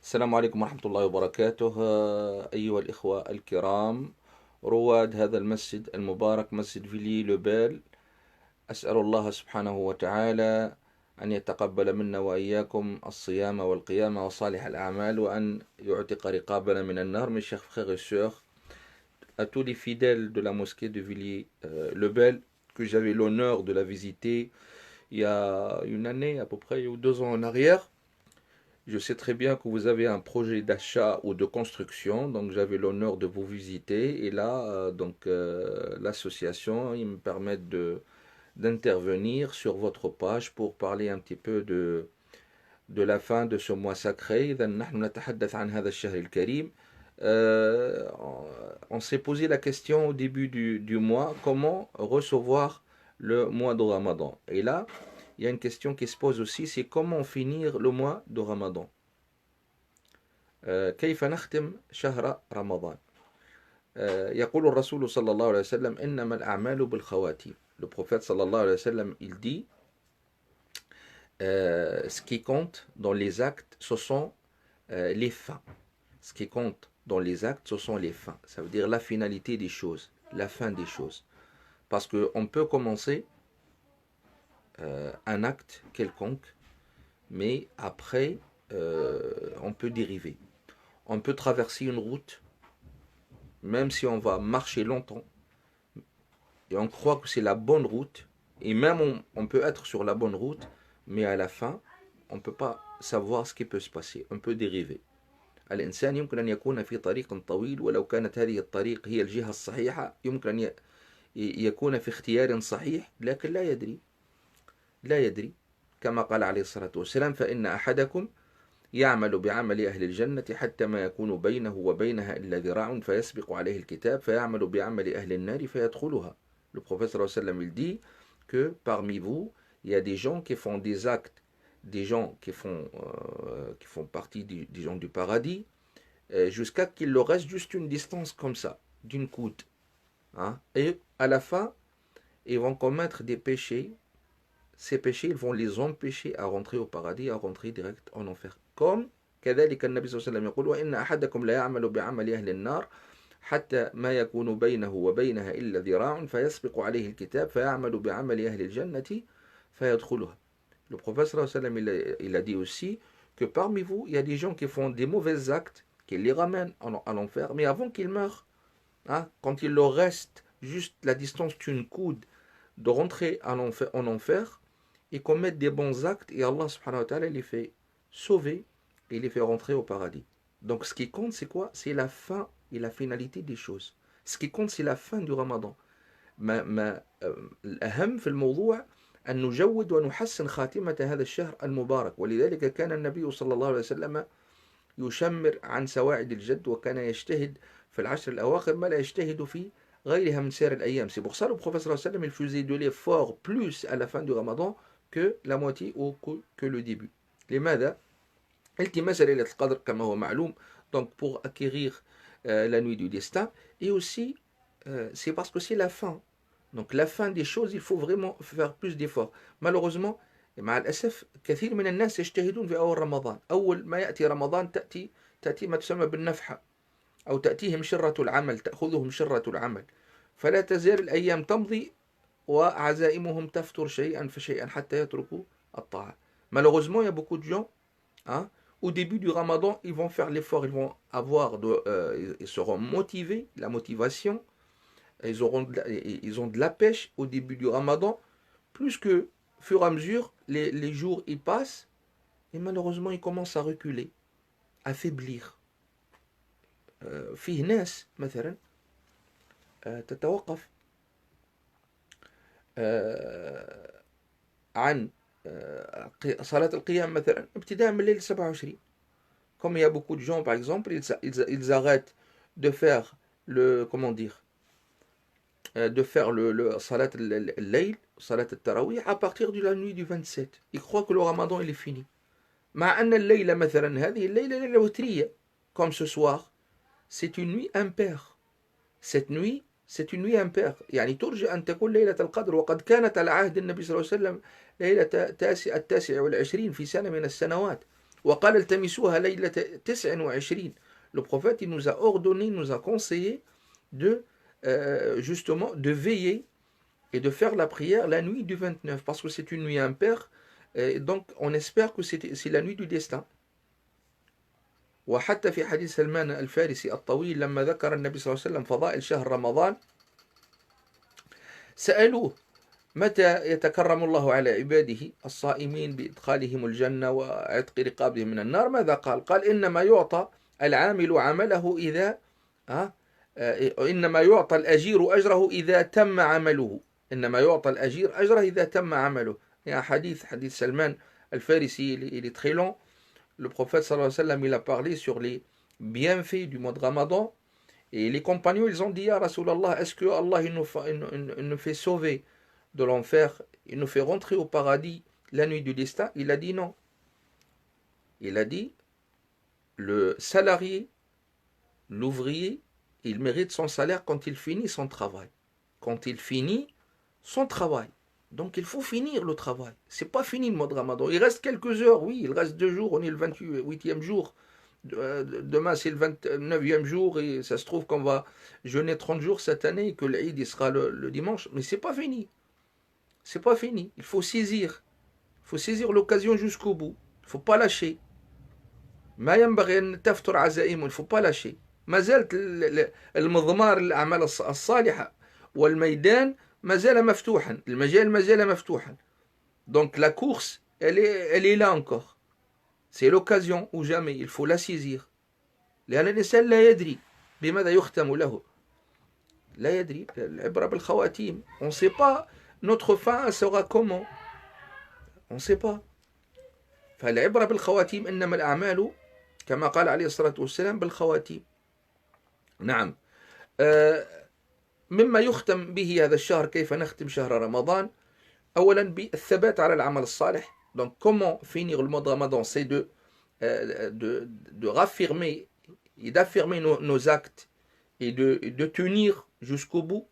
السلام عليكم ورحمة الله وبركاته. أيها الإخوة الكرام، رواد هذا المسجد المبارك مسجد فيلي لوبيل، أسأل الله سبحانه وتعالى أن يتقبل منا وإياكم الصيام والقيام وصالح الأعمال وأن يعتق رقابنا من النار. Mes chers frères et sœurs, à tous les fidèles de la mosquée de Villiers-le-Bel, que j'avais l'honneur de la visiter il y a une année à peu près ou 2 ans en arrière. Je sais très bien que vous avez un projet d'achat ou de construction, donc j'avais l'honneur de vous visiter. Et là, l'association, ils me permettent d'intervenir sur votre page pour parler un petit peu de la fin de ce mois sacré. إذا نحن نتحدث عن هذا الشهر الكريم. On s'est posé la question au début du mois, comment recevoir le mois de Ramadan. Et là, il y a une question qui se pose aussi, c'est comment finir le mois de Ramadan. كيف نختم شهر رمضان. يقول الرسول صلى الله عليه وسلم إنما الأعمال بالخواتيم. Le prophète sallallahu alayhi wa sallam, il dit ce qui compte dans les actes, ce sont les fins. Ce qui compte dans les actes, ce sont les fins. Ça veut dire la finalité des choses, la fin des choses. Parce qu'on peut commencer un acte quelconque, mais après, on peut dériver. On peut traverser une route, même si on va marcher longtemps, et on croit que c'est la bonne route, et même on peut être sur la bonne route, mais à la fin, on ne peut pas savoir ce qui peut se passer. On peut dériver. الإنسان يمكن أن يكون في طريق طويل ولو كانت هذه الطريق هي الجهة الصحيحة يمكن أن يكون في اختيار صحيح لكن لا يدري كما قال عليه الصلاة والسلام فإن أحدكم يعمل بعمل أهل الجنة حتى ما يكون بينه وبينها إلا ذراع فيسبق عليه الكتاب فيعمل بعمل أهل النار فيدخلها. Le prophète sallallahu alayhi wa sallam, il dit que parmi vous, il y a des gens qui font des actes, des gens qui font partie des gens du paradis, jusqu'à qu'il leur reste juste une distance comme ça, d'une coude. Hein? Et à la fin, ils vont commettre des péchés. Ces péchés, ils vont les empêcher à rentrer au paradis, à rentrer direct en enfer. Comme كذلك النبي صلى الله عليه وسلم يقول وإن أحدكم لا يعمل بعمل أهل النار حتى ما يكون بينه وبينها إلا ذراع فيسبق عليه الكتاب فيعمل بعمل أهل الجنة فيدخلها. Le prophète sallallahu alayhi wa sallam, il a dit aussi que parmi vous, il y a des gens qui font des mauvais actes, qui les ramènent à l'enfer, mais avant qu'ils meurent, hein, quand il leur reste juste la distance d'une coude de rentrer en enfer, ils commettent des bons actes et Allah subhanahu wa ta'ala les fait sauver et les fait rentrer au paradis. Donc ce qui compte c'est quoi? C'est la fin et la finalité des choses. Ce qui compte c'est la fin du Ramadan. الأهم في الموضوع أن نجود ونحسن خاتمة هذا الشهر المبارك ولذلك كان النبي صلى الله عليه وسلم يشمر عن سواعد الجد وكان يجتهد في العشر الأواخر ما لا يجتهد في غيرها من سائر الأيام. C'est pour ça le prophète sallallahu alayhi wa sallam il faisait de l'effort plus à la fin du Ramadan que la moitié ou que le début. لماذا؟ التماس ليلة القدر كما هو معلوم, donc pour acquérir la nuit du destin, et aussi c'est parce que c'est la fin. Donc la fin des choses, il faut vraiment faire plus d'efforts. Malheureusement, مع الأسف كثير من الناس يجتهدون في أول رمضان. أول ما يأتي رمضان تأتي ما تسمى بالنفحة أو تأتيهم شرة العمل, تأخذهم شرة العمل, فلا تزال الأيام تمضي وعزائمهم تفتر شيئا فشيئا حتى يتركوا الطاعة. Malheureusement, il y a beaucoup de gens, hein, au début du Ramadan, ils vont faire l'effort, ils seront motivés, la motivation, ils ont de la pêche au début du Ramadan, plus que, au fur et à mesure, les jours y passent, et malheureusement, ils commencent à reculer, à faiblir. فيه ناس مثلا تتوقف عن صلاة القيام مثلا ابتداء من الليل 27. Comme il y a beaucoup de gens par exemple, ils arrêtent de faire le salat al-layl, salat al-tarawih à partir de la nuit du 27. Ils croient que le Ramadan il est fini. مع أن الليلة مثلا هذه الليلة ليلة وترية, comme ce soir, c'est une nuit impaire. Cette nuit, c'est une nuit impaire. يعني ترجى أن تكون ليلة القدر وقد كانت على عهد النبي صلى الله عليه وسلم ليلة 29 في سنة من السنوات. وقال التمسوها ليلة 29. Le prophète, il nous a ordonné, il nous a conseillé de justement de veiller et de faire la prière la nuit du 29, parce que c'est une nuit impaire, et donc on espère que c'est la nuit du destin. وحتى في حديث سلمان الفارسي الطويل لما ذكر النبي صلى الله عليه وسلم فضائل شهر رمضان سألوه متى يتكرم الله على عباده الصائمين بإدخالهم الجنة وعتق رقابهم من النار؟ ماذا قال؟ قال إنما يعطى العامل عمله إذا إنما يعطى الأجير أجره إذا تم عمله. إنما يعطى الأجير أجره إذا تم عمله. Il y a un hadith Salman al-Farisi, il est très long. Le prophète sallallahu alayhi wa sallam, il a parlé sur les bienfaits du mois de Ramadan. Et les compagnons, ils ont dit, Ya Rasulallah, est-ce que Allah il nous fait sauver de l'enfer, il nous fait rentrer au paradis la nuit du destin? Il a dit non. Il a dit, le salarié, l'ouvrier, il mérite son salaire quand il finit son travail. Quand il finit son travail. Donc il faut finir le travail. C'est pas fini le mois de Ramadan. Il reste quelques heures, oui, il reste 2 jours, on est le 28e jour. Demain c'est le 29e jour et ça se trouve qu'on va jeûner 30 jours cette année et que l'Eid il sera le dimanche. Mais c'est pas fini. C'est pas fini. Il faut saisir. Il faut saisir l'occasion jusqu'au bout. Il ne faut pas lâcher. ما ينبغي أن تفتر عزائم. Il ne faut pas lâcher. ما زالت المضمار الأعمال الصالحة والميدان ما زال مفتوحا. المجال ما زال مفتوحا. Donc la course, elle est là encore. C'est l'occasion ou jamais. Il faut la saisir. لأن الإنسان لا يدري بماذا يختم له. لا يدري. العبرة بالخواتيم. On ne sait pas notre fin sera comment. On ne sait pas. فالعبرة بالخواتيم إنما الأعمال كما قال عليه الصلاة والسلام بالخواتيم. نعم. مما يختم به هذا الشهر كيف نختم شهر رمضان أولا بالثبات على العمل الصالح. Donc comment finir le mois de Ramadan, c'est de raffirmer et d'affirmer nos actes et de tenir jusqu'au bout.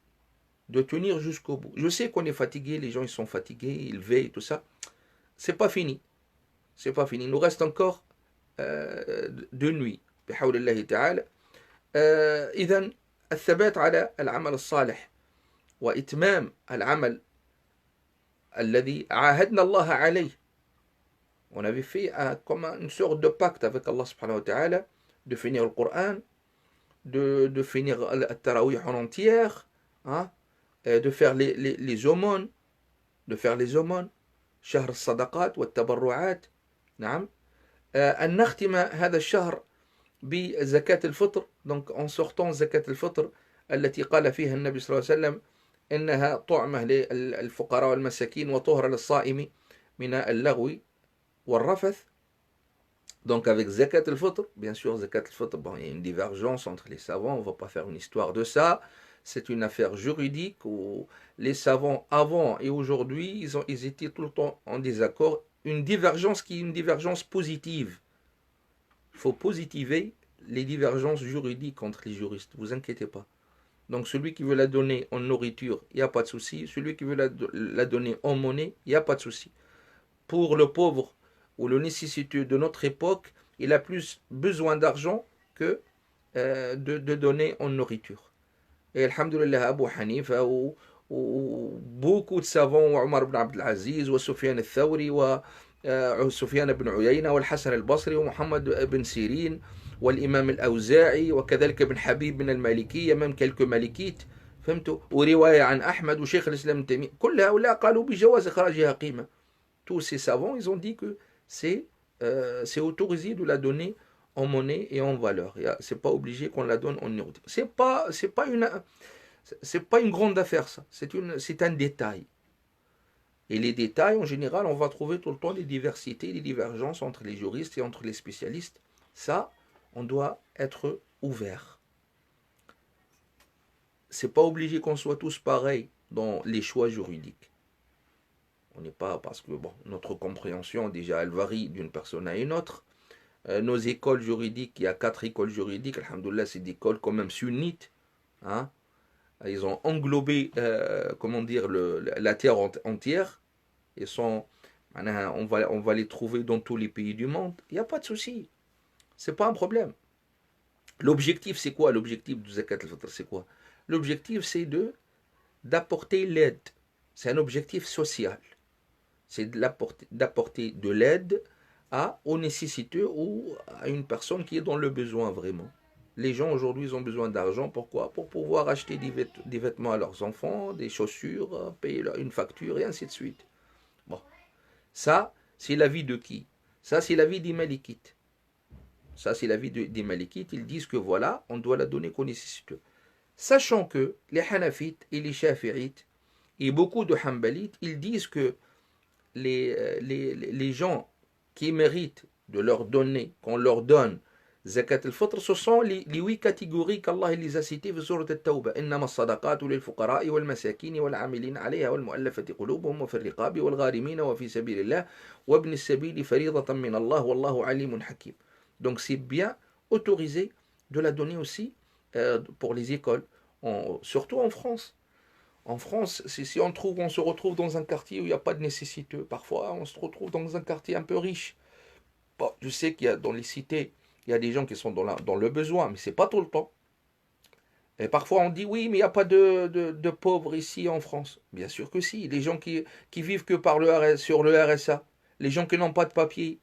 De tenir jusqu'au bout. Je sais qu'on est fatigué, les gens ils sont fatigués, ils veillent, tout ça. C'est pas fini. C'est pas fini. Il nous reste encore 2 nuits. بحول الله تعالى. إذن الثبات على العمل الصالح وإتمام العمل الذي عاهدنا الله عليه. On avait fait comme une sorte de pacte avec Allah subhanahu wa ta'ala de finir le Coran, de finir le tarawih en entière, hein, de faire les aumônes, شهر الصدقات والتبرعات. نعم. أن نختم هذا الشهر بزكاة الفطر. donc en sortant زكاة الفطر التي قال فيها النبي صلى الله عليه وسلم إنها طعمة للفقراء والمساكين وطهرة للصائم من اللغو والرفث. Donc avec Zakat al-Fitr, bien sûr Zakat al-Fitr, bon, il y a une divergence entre les savants, on ne va pas faire une histoire de ça. C'est une affaire juridique où les savants avant et aujourd'hui, ils étaient tout le temps en désaccord. Une divergence qui est une divergence positive. Il faut positiver les divergences juridiques entre les juristes, ne vous inquiétez pas. Donc celui qui veut la donner en nourriture, il n'y a pas de souci. Celui qui veut la donner en monnaie, il n'y a pas de souci. Pour le pauvre ou le nécessiteux de notre époque, il a plus besoin d'argent que de donner en nourriture. Et alhamdulillah, Abu Hanifa ou beaucoup de savants, Omar ibn Abd al-Aziz, ou Sufyan al-Thawri, ou Sufyan ibn Uyayna, ou Hassan al-Basri, ou Muhammad ibn Sirin, ou l'imam al-Awza'i, وكذلك ابن حبيب من المالكية, même quelques malikites, فهمتوا؟ ورواية عن أحمد وشيخ الإسلام ابن تيمية, كل هؤلاء قالوا بجواز إخراجها قيمة. Tous ces savants, ils ont dit que c'est autorisé de la donner en monnaie et en valeur. C'est pas obligé qu'on la donne en nourriture. C'est pas une grande affaire ça. C'est un détail. Et les détails, en général, on va trouver tout le temps des diversités, des divergences entre les juristes et entre les spécialistes. Ça, on doit être ouvert. C'est pas obligé qu'on soit tous pareils dans les choix juridiques. On n'est pas, parce que bon, notre compréhension déjà elle varie d'une personne à une autre. Nos écoles juridiques, il y a 4 écoles juridiques, alhamdoulilah, c'est des écoles quand même sunnites. Hein? Ils ont englobé, comment dire, la terre entière. Ils sont On va les trouver dans tous les pays du monde. Il n'y a pas de souci. C'est pas un problème. L'objectif, c'est quoi? L'objectif du zakat al-fitr, c'est quoi? L'objectif, c'est d'apporter l'aide. C'est un objectif social. C'est d'apporter de l'aide aux nécessiteux ou à une personne qui est dans le besoin vraiment. Les gens aujourd'hui, ils ont besoin d'argent. Pourquoi? Pour pouvoir acheter des vêtements à leurs enfants, des chaussures, payer une facture et ainsi de suite. Bon. Ça, c'est l'avis de qui? Ça, c'est l'avis des Malikites. Ça, c'est l'avis des Malikites. Ils disent que voilà, on doit la donner qu'aux nécessiteux. Sachant que les Hanafites et les Shafi'ites et beaucoup de Hanbalites, ils disent que les gens qui méritent de leur donner, qu'on leur donne zakat al-fitr, ce sont les 8 catégories qu'Allah les a citées dans Sourate At-Tawbah. إنما الصدقات للفقراء والمساكين والعاملين عليها والمؤلفة قلوبهم وفي الرقاب والغارمين وفي سبيل الله وابن السبيل فريضة من الله والله عليم حكيم. Donc c'est bien autorisé de la donner aussi pour les écoles, surtout en France. En France, si on se retrouve dans un quartier où il n'y a pas de nécessiteux, parfois on se retrouve dans un quartier un peu riche. Bon, je sais qu'il y a dans les cités, il y a des gens qui sont dans le besoin, mais ce n'est pas tout le temps. Et parfois on dit oui, mais il n'y a pas de pauvres ici en France. Bien sûr que si. Les gens qui vivent que sur le RSA, les gens qui n'ont pas de papier,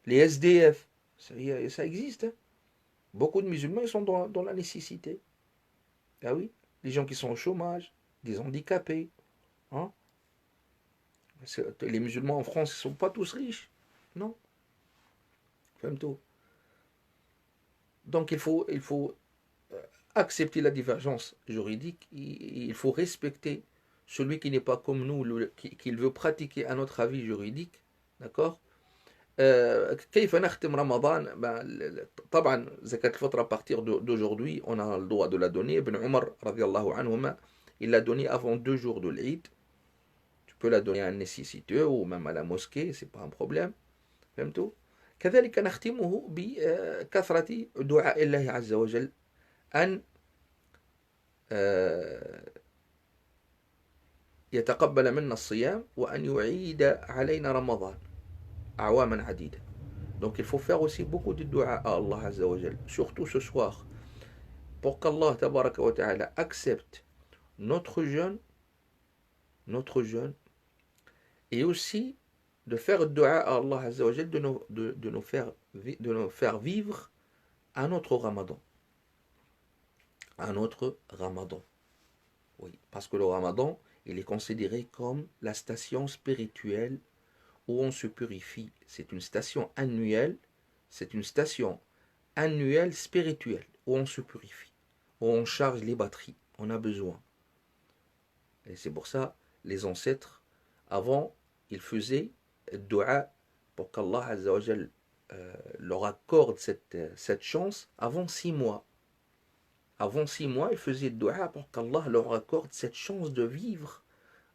les SDF, ça existe. Hein. Beaucoup de musulmans ils sont dans la nécessité. Ah oui, les gens qui sont au chômage, des handicapés. Hein. Les musulmans en France ne sont pas tous riches. Non. Donc il faut accepter la divergence juridique. Il faut respecter celui qui n'est pas comme nous, qui veut pratiquer un autre avis juridique. D'accord. كيف نختم رمضان طبعا زكاة الفطر à partir d'aujourd'hui on a le droit de la donner. Ibn Umar radiallahu anhuma, il l'a donné avant 2 jours de l'Eid. Tu peux la donner à un nécessiteux ou même à la mosquée, c'est pas un problème. فهمتوا؟ كذلك نختمه بكثرة دعاء الله عز وجل أن يتقبل منا الصيام وأن يعيد علينا رمضان أعواما عديدة. Donc il faut faire aussi beaucoup de dua à Allah Azza wa Jal, surtout ce soir, pour qu'Allah Tabaraka wa Ta'ala accepte notre jeûne, et aussi de faire dua à Allah Azza wa Jal de nous faire vivre un autre Ramadan. Un autre Ramadan. Oui, parce que le Ramadan, il est considéré comme la station spirituelle où on se purifie. C'est une station annuelle spirituelle, où on se purifie, où on charge les batteries, on a besoin. Et c'est pour ça, les ancêtres, avant, ils faisaient dua pour qu'Allah Azza wa Jal leur accorde cette chance avant 6 mois. Avant 6 mois, ils faisaient dua pour qu'Allah leur accorde cette chance de vivre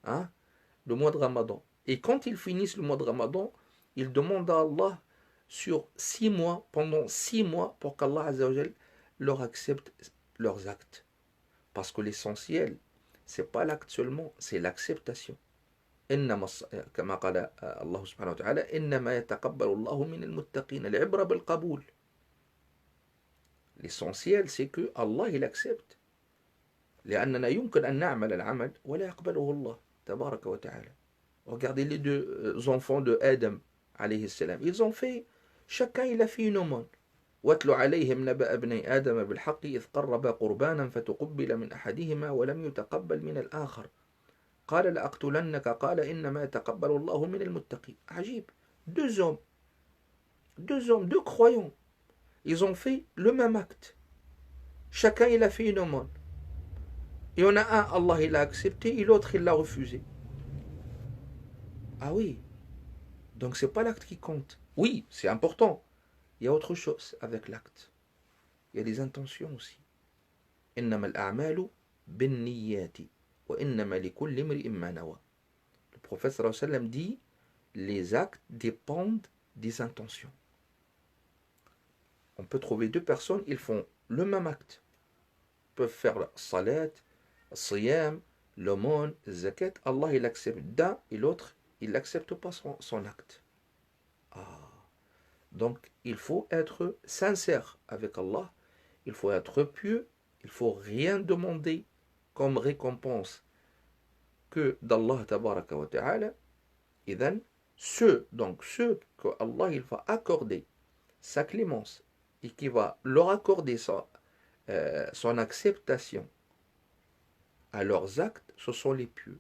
le mois de Ramadan. Et quand ils finissent le mois de Ramadan, ils demandent à Allah sur 6 mois, pendant 6 mois, pour qu'Allah Azza wa Jal leur accepte leurs actes. Parce que l'essentiel, c'est pas l'acte seulement, c'est l'acceptation. كما قال الله سبحانه وتعالى إنما يتقبل الله من المتقين العبرة بالقبول. L'essentiel, c'est que Allah il accepte. لأننا يمكن أن نعمل العمل ولا يقبله الله تبارك وتعالى. Regardez les 2 enfants de Adam alayhi salam. Ils ont fait, chacun il a fait une aumône. واتل عليهم نبأ ابني آدم بالحق إذ قربا قربانا فتقبل من أحدهما ولم يتقبل من الآخر قال لأقتلنك قال إنما يتقبل الله من المتقين. عجيب. 2 hommes, 2 croyants. Ils ont fait le même acte. Chacun il a fait une aumône. Et on a un, Allah il a accepté, et l'autre il l'a refusé. Ah oui. Donc c'est pas l'acte qui compte. Oui, c'est important. Il y a autre chose avec l'acte. Il y a des intentions aussi. إنما الأعمال بالنيات وإنما لكل امرئ ما نوى. Le prophète sallallahu alayhi wa sallam dit les actes dépendent des intentions. On peut trouver 2 personnes, ils font le même acte. Ils peuvent faire la salat, le siyam, l'aumône, le zakat. Allah il accepte d'un et l'autre il n'accepte pas son acte. Ah. Donc, il faut être sincère avec Allah, il faut être pieux, il faut rien demander comme récompense que d'Allah tabaraka wa ta'ala. Et donc, ceux que Allah il va accorder sa clémence et qui va leur accorder son acceptation à leurs actes, ce sont les pieux.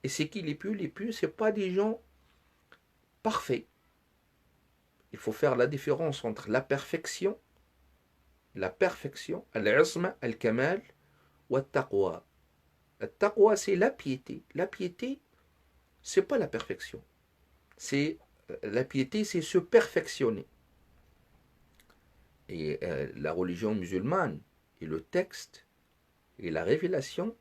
Et c'est qui les pieux? Les pieux, ce n'est pas des gens parfaits. Il faut faire la différence entre la perfection, al-isma, al-kamal, ou al-taqwa. Al-taqwa, c'est la piété. La piété, c'est pas la perfection. La piété, c'est se perfectionner. Et la religion musulmane et le texte et la révélation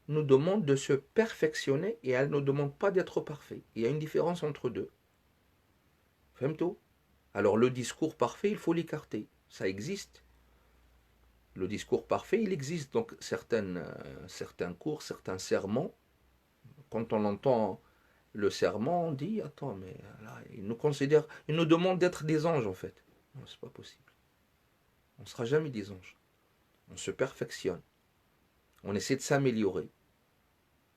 nous demandent de se perfectionner et elle ne nous demande pas d'être parfait. Il y a une différence entre deux. Fahmtou? Alors le discours parfait, il faut l'écarter. Ça existe. Le discours parfait, il existe. Donc certains cours, certains sermons, quand on entend le sermon, on dit, attends, mais là, ils nous demandent d'être des anges en fait. Non, c'est pas possible. On ne sera jamais des anges. On se perfectionne. On essaie de s'améliorer.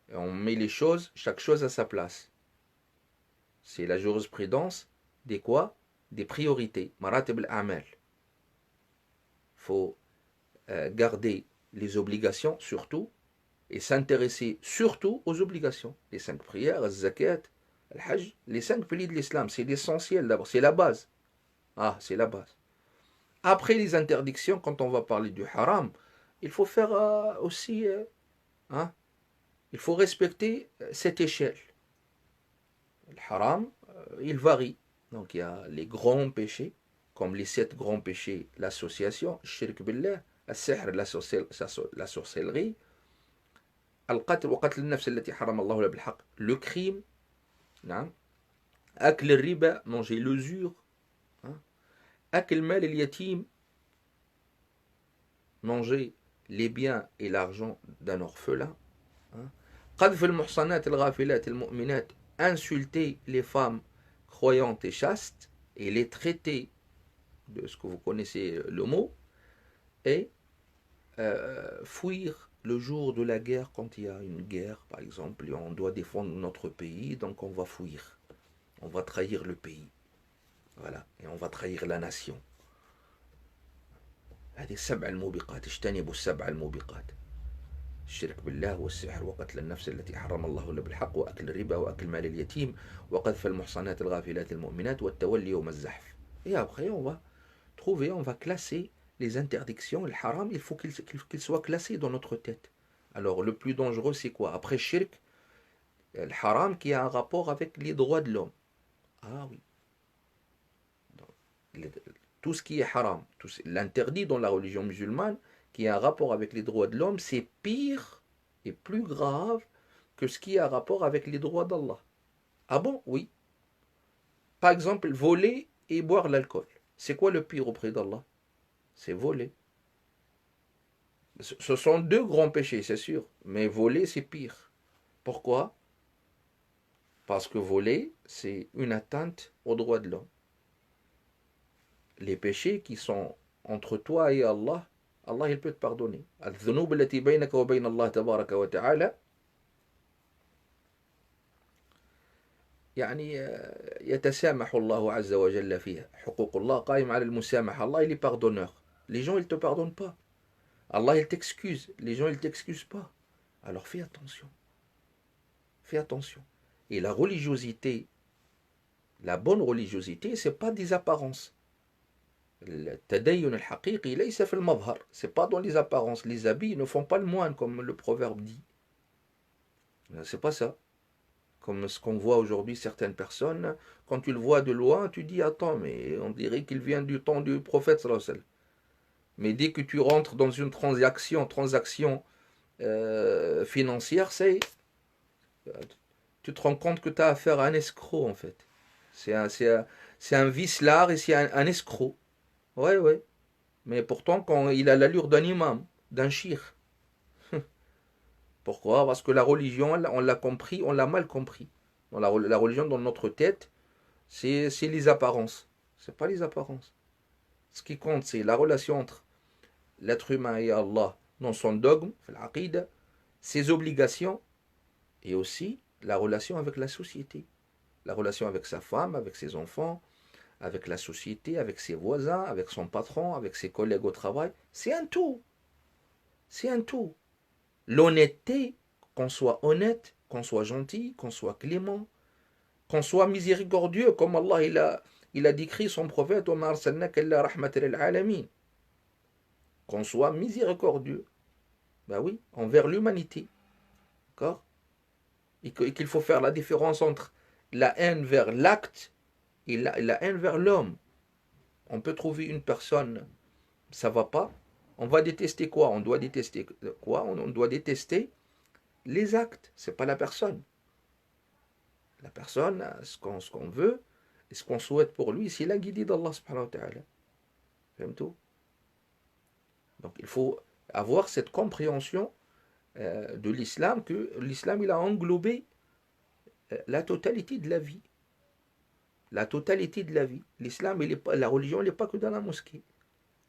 Et on met chaque chose à sa place. C'est la jurisprudence des quoi? Des priorités. Maratib al-amal. Il faut garder les obligations surtout et s'intéresser surtout aux obligations. Les 5 prières, les zakat, le hajj, les 5 piliers de l'islam. C'est l'essentiel d'abord. C'est la base. Ah, c'est la base. Après les interdictions, quand on va parler du haram, il faut faire aussi, il faut respecter cette échelle. Le haram, il varie. Donc il y a les grands péchés, comme les 7 grands péchés, l'association, shirk billah, al-sihr, la sorcellerie, al-qatl wa qatl al-nafs allati haram Allah bil haqq, le crime, akl al-riba, manger l'usure, akl mal al-yatim, manger les biens et l'argent d'un orphelin, qadf al-muhsanat al-ghafilat al-mu'minat, insulter les femmes croyantes et chastes et les traiter de ce que vous connaissez le mot, et fuir le jour de la guerre quand il y a une guerre par exemple et on doit défendre notre pays, donc on va fuir, on va trahir le pays, voilà, et on va trahir la nation. هذه السبع الموبقات اجتنبوا السبع الموبقات الشرك بالله والسحر وقتل النفس التي حرم الله إلا بالحق وأكل الربا وأكل مال اليتيم وقذف المحصنات الغافلات المؤمنات والتولي يوم الزحف. Et après on va classer les interdictions, le haram, il faut qu'il soit classé dans notre tête. Alors le plus dangereux c'est quoi? Après shirk, le haram qui a un rapport avec les droits de l'homme. Ah oui. Tout ce qui est haram, l'interdit dans la religion musulmane, qui a un rapport avec les droits de l'homme, c'est pire et plus grave que ce qui a un rapport avec les droits d'Allah. Ah bon? Oui. Par exemple, voler et boire l'alcool. C'est quoi le pire auprès d'Allah? C'est voler. Ce sont 2 grands péchés, c'est sûr. Mais voler, c'est pire. Pourquoi? Parce que voler, c'est une atteinte aux droits de l'homme. Les péchés qui sont entre toi et Allah, Allah il peut te pardonner. الذنوب التي بينك وبين الله تبارك وتعالى يعني يتسامح الله عز وجل فيها. حقوق الله قائم على المسامحة. Allah il est pardonneur. Les gens ils te pardonnent pas. Allah il t'excuse. Les gens ils t'excusent pas. Alors fais attention. Fais attention. Et la religiosité, la bonne religiosité, c'est pas des apparences. التدين الحقيقي ليس في المظهر. C'est pas dans les apparences. Les habits ne font pas le moine comme le proverbe dit. C'est pas ça. Comme ce qu'on voit aujourd'hui certaines personnes, quand tu le vois de loin, tu dis attends, mais on dirait qu'il vient du temps du prophète sallallahu alayhi wa sallam. Mais dès que tu rentres dans une transaction financière, tu te rends compte que tu as affaire à un escroc en fait. C'est un vicelard et c'est un escroc. Ouais. Mais pourtant, quand il a l'allure d'un imam, d'un shir. Pourquoi? Parce que la religion, on l'a compris, on l'a mal compris. La religion dans notre tête, c'est les apparences. C'est pas les apparences. Ce qui compte, c'est la relation entre l'être humain et Allah dans son dogme, l'aqida, ses obligations, et aussi la relation avec la société. La relation avec sa femme, avec ses enfants, avec la société, avec ses voisins, avec son patron, avec ses collègues au travail. C'est un tout. C'est un tout. L'honnêteté, qu'on soit honnête, qu'on soit gentil, qu'on soit clément, qu'on soit miséricordieux, comme Allah il a décrit son prophète, qu'on soit miséricordieux, ben oui, envers l'humanité. D'accord? Et qu'il faut faire la différence entre la haine vers l'acte et la haine vers l'homme. On peut trouver une personne, ça va pas, on va détester quoi? On doit détester quoi? On doit détester les actes, c'est pas la personne. La personne, ce qu'on veut, et ce qu'on souhaite pour lui, c'est la guidée d'Allah subhanahu wa ta'ala. J'aime tout. Donc il faut avoir cette compréhension de l'islam, que l'islam il a englobé la totalité de la vie. La totalité de la vie. L'islam, la religion, elle n'est pas que dans la mosquée.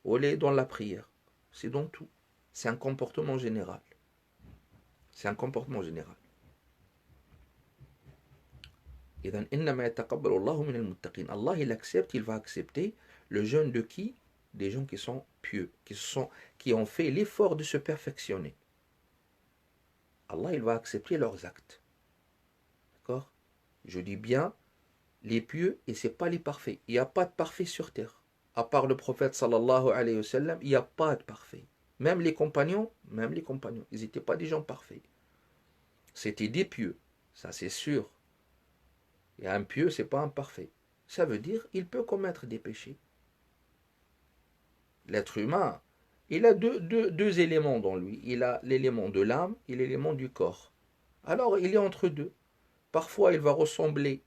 Ou elle est dans la prière. C'est dans tout. C'est un comportement général. C'est un comportement général. Allah, il accepte, il va accepter le jeûne de qui? Des gens qui sont pieux, qui ont fait l'effort de se perfectionner. Allah, il va accepter leurs actes. D'accord? Je dis bien les pieux et c'est pas les parfaits. Il n'y a pas de parfait sur terre. À part le prophète sallallahu alayhi wa sallam, il n'y a pas de parfait. Même les compagnons, ils n'étaient pas des gens parfaits. C'était des pieux, ça c'est sûr. Et un pieux, c'est pas un parfait. Ça veut dire il peut commettre des péchés. L'être humain, il a deux éléments dans lui. Il a l'élément de l'âme et l'élément du corps. Alors il est entre deux. Parfois il va ressembler.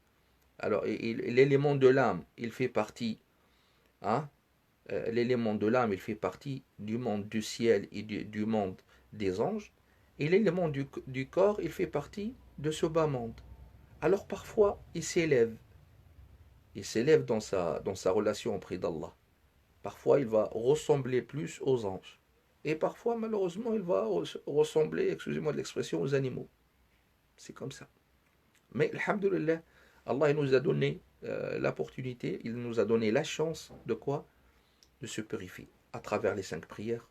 Alors l'élément de l'âme, il fait partie, hein, l'élément de l'âme, il fait partie du monde du ciel et du monde des anges. Et l'élément du corps, il fait partie de ce bas monde. Alors parfois, il s'élève. Il s'élève dans sa relation auprès d'Allah. Parfois, il va ressembler plus aux anges. Et parfois, malheureusement, il va ressembler, excusez-moi de l'expression, aux animaux. C'est comme ça. Mais, alhamdoulilah, Allah il nous a donné l'opportunité, il nous a donné la chance de quoi? De se purifier. À travers les 5 prières,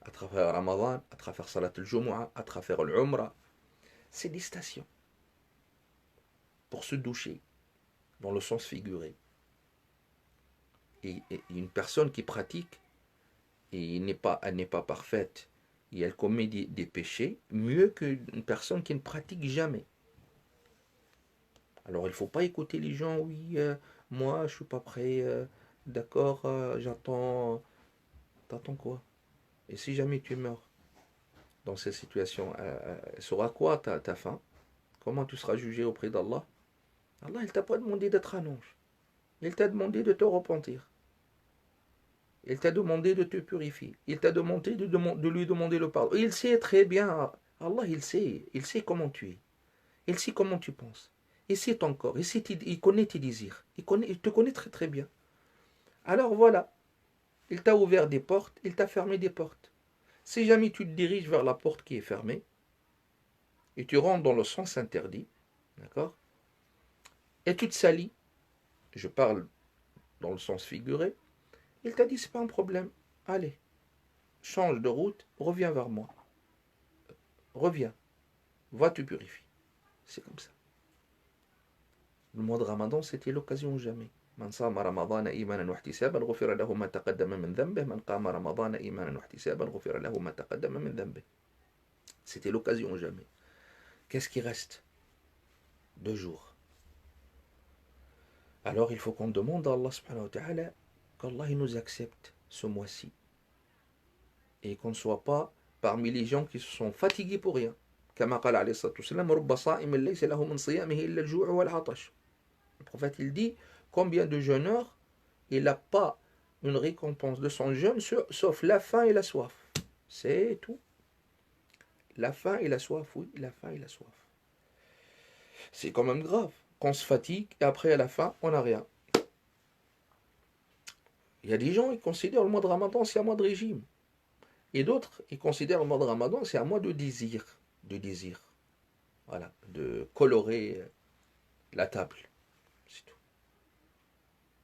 à travers Ramadan, à travers Salat al-Jumu'ah, à travers l'Umrah. C'est des stations pour se doucher, dans le sens figuré. Et une personne qui pratique, et elle n'est pas parfaite, et elle commet des péchés, mieux qu'une personne qui ne pratique jamais. Alors il ne faut pas écouter les gens, oui, moi je ne suis pas prêt, d'accord, j'attends. T'attends quoi? Et si jamais tu meurs dans cette situation, sera quoi ta fin? Comment tu seras jugé auprès d'Allah? Allah, il t'a pas demandé d'être un ange. Il t'a demandé de te repentir. Il t'a demandé de te purifier. Il t'a demandé de lui demander le pardon. Il sait très bien, Allah, il sait comment tu es. Il sait comment tu penses. Il sait ton corps. Il connaît tes désirs. Il te connaît très très bien. Alors voilà, il t'a ouvert des portes, il t'a fermé des portes. Si jamais tu te diriges vers la porte qui est fermée, et tu rentres dans le sens interdit, d'accord? Et tu te salis, je parle dans le sens figuré, il t'a dit c'est pas un problème, allez, change de route, reviens vers moi. Reviens, va te purifier. C'est comme ça. Le mois de Ramadan, c'était l'occasion jamais. من صام رمضان إيمانا واحتسابا غفر له ما تقدم من ذنبه من قام رمضان إيمانا واحتسابا غفر له ما تقدم من ذنبه. C'était l'occasion jamais. Qu'est-ce qui reste? 2 jours. Alors il faut qu'on demande à Allah subhanahu wa ta'ala qu'Allah nous accepte ce mois-ci. Et qu'on ne soit pas parmi les gens qui se sont fatigués pour rien. كما قال عليه الصلاة والسلام رب صائم ليس له من صيامه إلا الجوع والعطش. Le prophète il dit combien de jeûneurs il n'a pas une récompense de son jeûne sauf la faim et la soif. C'est tout. La faim et la soif, oui, la faim et la soif. C'est quand même grave. Qu'on se fatigue et après, à la fin, on n'a rien. Il y a des gens, ils considèrent le mois de Ramadan, c'est un mois de régime. Et d'autres, ils considèrent le mois de Ramadan, c'est un mois de désir. De désir. Voilà. De colorer la table. C'est tout.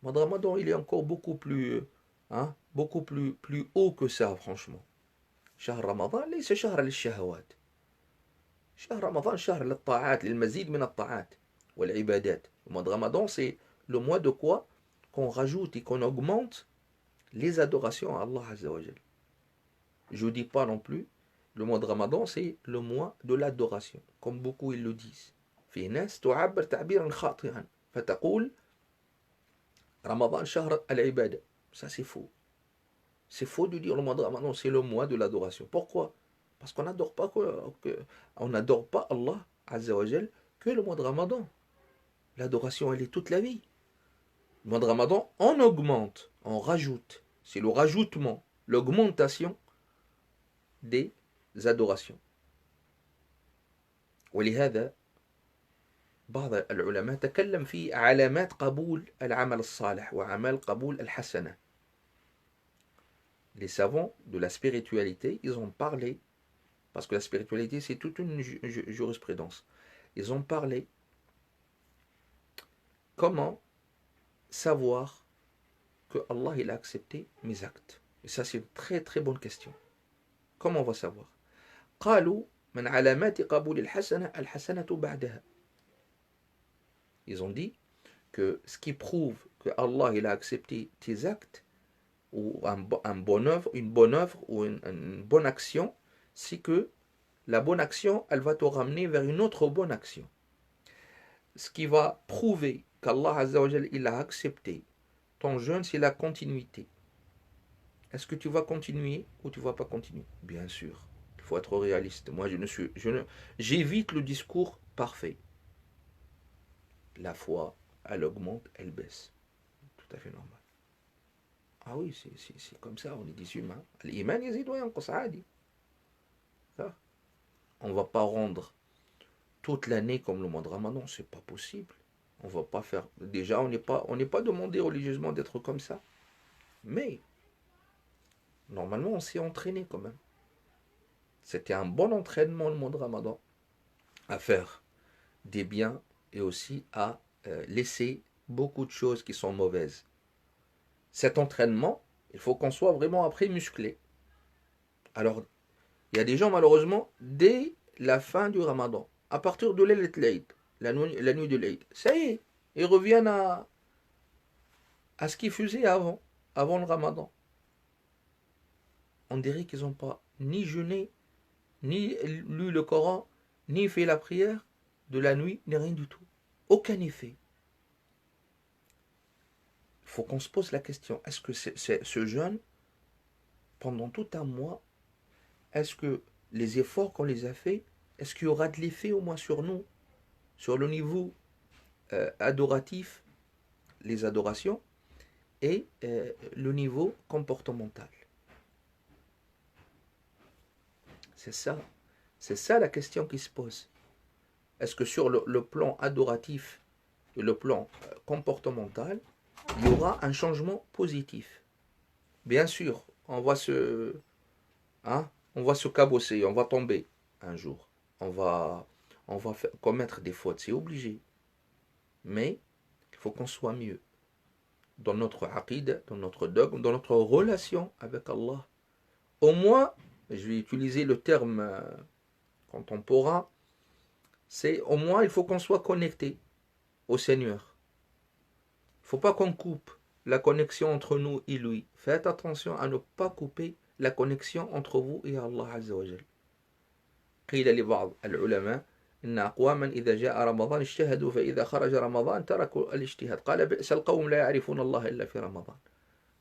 Le mois de Ramadan, il est encore beaucoup plus haut que ça, franchement. شهر رمضان ليس شهر للشهوات. شهر رمضان شهر للطاعات للمزيد من الطاعات والعبادات. Le mois de Ramadan, c'est le mois de quoi? Qu'on rajoute et qu'on augmente les adorations à Allah Azza wa Jal. Je ne dis pas non plus, le mois de Ramadan, c'est le mois de l'adoration, comme beaucoup ils le disent. في ناس تعبر تعبيرا خاطئا فتقول رمضان شهر العبادة. Ça c'est faux. C'est faux de dire le mois de Ramadan, c'est le mois de l'adoration. Pourquoi? Parce qu'on n'adore pas, on n'adore pas Allah Azza wa Jal que le mois de Ramadan. L'adoration, elle est toute la vie. Le mois de Ramadan, on augmente, on rajoute. C'est le rajoutement, l'augmentation des adorations. ولهذا بعض العلماء تكلم في علامات قبول العمل الصالح وعمل قبول الحسنة. Les savants de la spiritualité, ils ont parlé, parce que la spiritualité c'est toute une jurisprudence, ils ont parlé comment savoir que Allah il a accepté mes actes. Et ça c'est une très très bonne question. Comment on va savoir? قالوا من علامات قبول الحسنة الحسنة بعدها. Ils ont dit que ce qui prouve que Allah il a accepté tes actes ou une bonne œuvre ou une bonne action, c'est que la bonne action, elle va te ramener vers une autre bonne action. Ce qui va prouver qu'Allah Azza wa Jal, il a accepté ton jeûne, c'est la continuité. Est-ce que tu vas continuer ou tu ne vas pas continuer? Bien sûr, il faut être réaliste. Moi, j'évite le discours parfait. La foi, elle augmente, elle baisse. Tout à fait normal. Ah oui, c'est comme ça, on est des humains. L'iman yazid wa yanqus adi. On ne va pas rendre toute l'année comme le mois de Ramadan, c'est pas possible. On va pas faire. Déjà, on n'est pas demandé religieusement d'être comme ça. Mais normalement, on s'est entraîné quand même. C'était un bon entraînement le mois de Ramadan à faire des biens et aussi à laisser beaucoup de choses qui sont mauvaises. Cet entraînement, il faut qu'on soit vraiment après musclé. Alors, il y a des gens malheureusement, dès la fin du Ramadan, à partir de l'Eid, la nuit de l'Eid, ça y est, ils reviennent à ce qu'ils faisaient avant le Ramadan. On dirait qu'ils n'ont pas ni jeûné, ni lu le Coran, ni fait la prière de la nuit, ni rien du tout. Aucun effet. Il faut qu'on se pose la question, est-ce que ce jeûne, pendant tout un mois, est-ce que les efforts qu'on les a faits, est-ce qu'il y aura de l'effet au moins sur nous, sur le niveau adoratif, les adorations, et le niveau comportemental? C'est ça la question qui se pose. Est-ce que sur le plan adoratif et le plan comportemental, il y aura un changement positif? Bien sûr, on va se cabosser, on va tomber un jour. On va commettre des fautes, c'est obligé. Mais il faut qu'on soit mieux dans notre aqid, dans notre dogme, dans notre relation avec Allah. Au moins, je vais utiliser le terme contemporain, c'est au moins il faut qu'on soit connecté au Seigneur. Il ne faut pas qu'on coupe la connexion entre nous et lui. Faites attention à ne pas couper la connexion entre vous et Allah Azza wa Jal. قيل لبعض العلماء إن أقواما إذا جاء رمضان اجتهدوا فإذا خرج رمضان تركوا الاجتهاد قال بئس القوم لا يعرفون الله إلا في رمضان.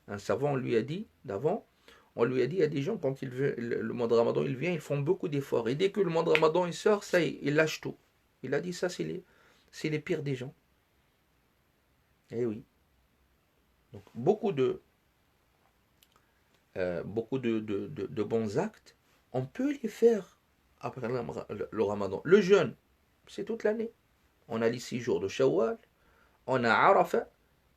Un savant lui a dit d'avant, on lui a dit, il y a des gens, quand le mois de Ramadan il vient, ils font beaucoup d'efforts. Et dès que le mois de Ramadan il sort, ça y est, ils lâchent tout. Il a dit, ça c'est les pires des gens. Eh oui. Donc beaucoup de bons actes, on peut les faire après le Ramadan. Le jeûne, c'est toute l'année. on a les 6 jours de Shawwal, on a Arafah,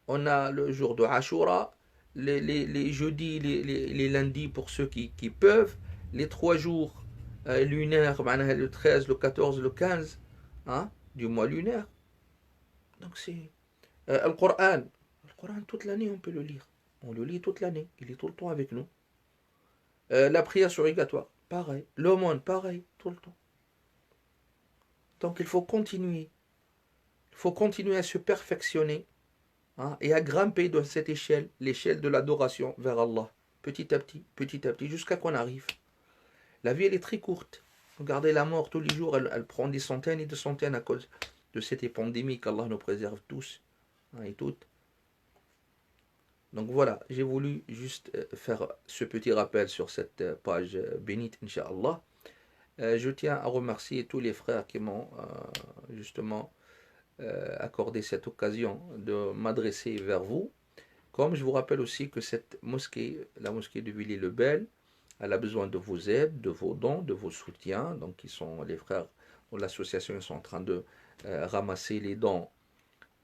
on a le jour de Ashura, les jeudis, les lundis pour ceux qui peuvent, les 3 jours lunaires, le 13, le 14, le 15 hein, du mois lunaire. Donc c'est le Coran toute l'année on peut le lire. On le lit toute l'année, il est tout le temps avec nous. La prière surrogatoire, pareil. L'aumône, pareil, tout le temps. Donc il faut continuer. Il faut continuer à se perfectionner hein, et à grimper dans cette échelle, l'échelle de l'adoration vers Allah, petit à petit, jusqu'à qu'on arrive. La vie, elle est très courte. Regardez la mort tous les jours, elle prend des centaines et des centaines à cause de cette pandémie qu'Allah nous préserve tous hein, et toutes. Donc voilà, j'ai voulu juste faire ce petit rappel sur cette page bénite, Inch'Allah. Je tiens à remercier tous les frères qui m'ont justement accordé cette occasion de m'adresser vers vous. Comme je vous rappelle aussi que cette mosquée, la mosquée de Villiers-le-Bel, elle a besoin de vos aides, de vos dons, de vos soutiens. Donc ils sont les frères de l'association, ils sont en train de ramasser les dons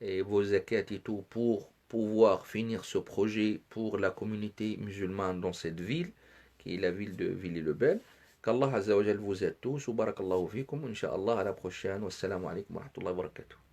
et vos zakats et tout pour pouvoir finir ce projet pour la communauté musulmane dans cette ville, qui est la ville de Villiers-le-Bel. Qu'Allah Azza wa Jal vous aide tous. Wa barakallahu fikum. Inch'Allah, à la prochaine. Wassalamu alaikum wa rahmatullahi wa barakatuh.